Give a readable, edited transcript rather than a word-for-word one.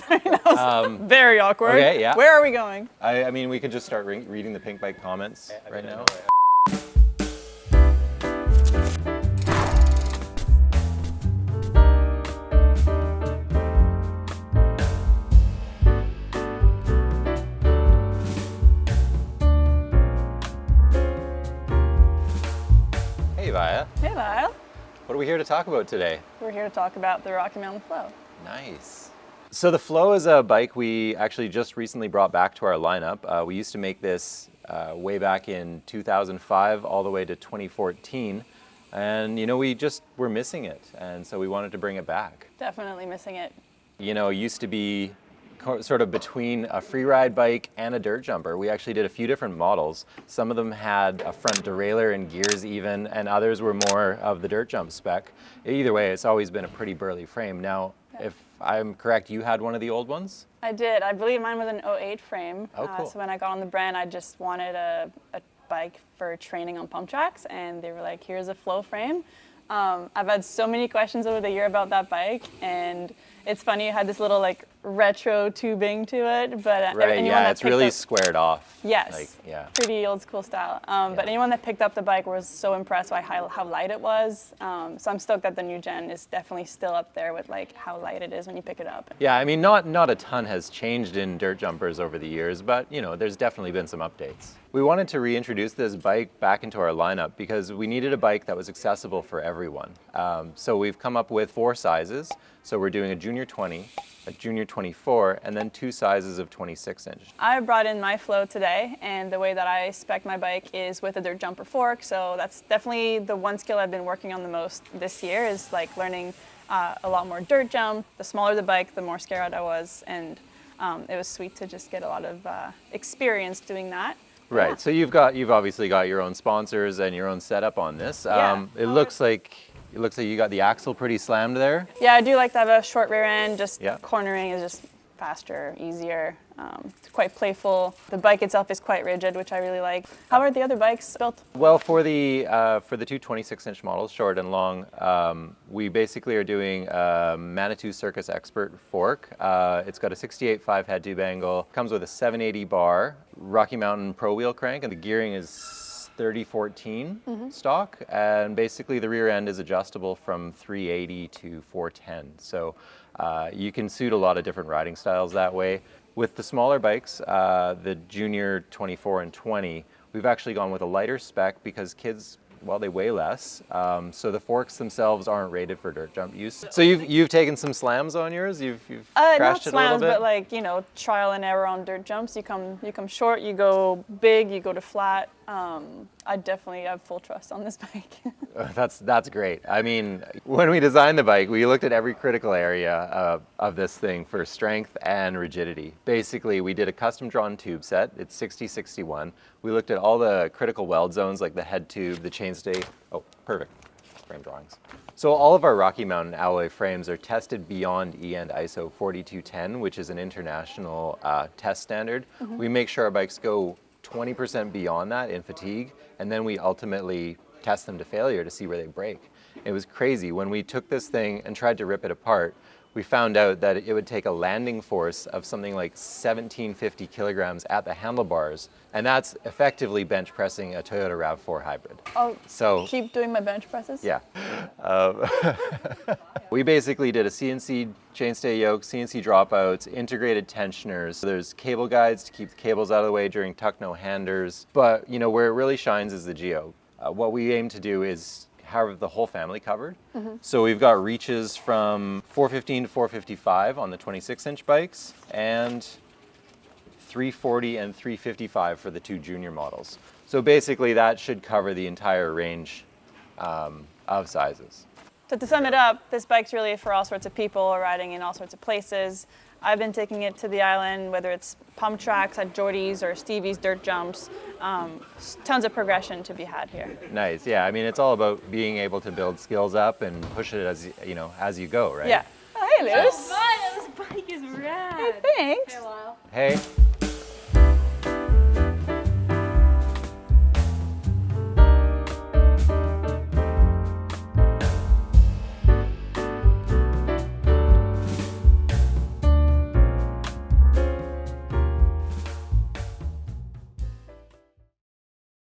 That was very awkward. Okay, yeah. Where are we going? I mean, we could just start reading the Pink Bike comments right now. Hey, Vaea. Hey, Lyle. What are we here to talk about today? We're here to talk about the Rocky Mountain Flow. Nice. So the Flow is a bike we actually just recently brought back to our lineup. We used to make this way back in 2005 all the way to 2014. And, you know, we're missing it. And so we wanted to bring it back. Definitely missing it. You know, it used to be sort of between a free ride bike and a dirt jumper. We actually did a few different models. Some of them had a front derailleur and gears even, and others were more of the dirt jump spec. Either way, it's always been a pretty burly frame. Now, if I'm correct, you had one of the old ones? I did. I believe mine was an 08 frame. Oh, cool. So when I got on the brand, I just wanted a bike for training on pump tracks, and they were like, here's a Flow frame. I've had so many questions over the year about that bike, and it's funny, it had this little like retro tubing to it, but right, yeah, it's really squared off. Yes, like, yeah. Pretty old school style. But anyone that picked up the bike was so impressed by how light it was. So I'm stoked that the new gen is definitely still up there with like how light it is when you pick it up. Yeah, I mean, not a ton has changed in dirt jumpers over the years, but you know, there's definitely been some updates. We wanted to reintroduce this bike back into our lineup because we needed a bike that was accessible for everyone. So we've come up with 4 sizes. So we're doing a junior 20, a junior 24, and then 2 sizes of 26-inch. I brought in my Flow today, and the way that I spec my bike is with a dirt jumper fork. So that's definitely the one skill I've been working on the most this year, is like learning a lot more dirt jump. The smaller the bike, the more scared I was, and it was sweet to just get a lot of experience doing that. Right, Yeah. so you've obviously got your own sponsors and your own setup on this. Yeah. It looks like you got the axle pretty slammed there. Yeah, I do like to have a short rear end. Just Yeah. cornering is just faster, easier. It's quite playful. The bike itself is quite rigid, which I really like. How are the other bikes built? Well, for the 2 26-inch models, short and long, we basically are doing a Manitou Circus Expert fork. It's got a 68.5 head tube angle, comes with a 780 bar, Rocky Mountain Pro wheel crank, and the gearing is 3014 stock, and basically the rear end is adjustable from 380 to 410. So you can suit a lot of different riding styles that way. With the smaller bikes, the junior 24 and 20, we've actually gone with a lighter spec because kids, well, they weigh less. So the forks themselves aren't rated for dirt jump use. So you've taken some slams on yours? You've crashed Not it a slams, little bit? but like, you know, trial and error on dirt jumps. You come short, you go big, you go to flat. I definitely have full trust on this bike. That's great. I mean, when we designed the bike, we looked at every critical area of this thing for strength and rigidity. Basically, we did a custom drawn tube set. It's 60-61. We looked at all the critical weld zones like the head tube, the chainstay. Oh, perfect. Frame drawings. So all of our Rocky Mountain alloy frames are tested beyond EN ISO 4210, which is an international test standard. We make sure our bikes go 20% beyond that in fatigue, and then we ultimately test them to failure to see where they break. It was crazy. When we took this thing and tried to rip it apart, we found out that it would take a landing force of something like 1750 kilograms at the handlebars, and that's effectively bench pressing a Toyota RAV4 hybrid. So keep doing my bench presses? Yeah. We basically did a CNC chainstay yoke, CNC dropouts, integrated tensioners. There's cable guides to keep the cables out of the way during tuck no handers. But you know, where it really shines is the geo. What we aim to do is have the whole family covered. So we've got reaches from 415 to 455 on the 26-inch bikes, and 340 and 355 for the 2 junior models. So basically that should cover the entire range of sizes. So to sum it up, this bike's really for all sorts of people, riding in all sorts of places. I've been taking it to the island, whether it's pump tracks at Jordy's or Stevie's dirt jumps. Tons of progression to be had here. Nice, yeah. I mean, it's all about being able to build skills up and push it as you go, right? Yeah. Oh, hey, Lewis. Oh, this bike is rad. Hey, thanks. Hey, Lyle. Hey.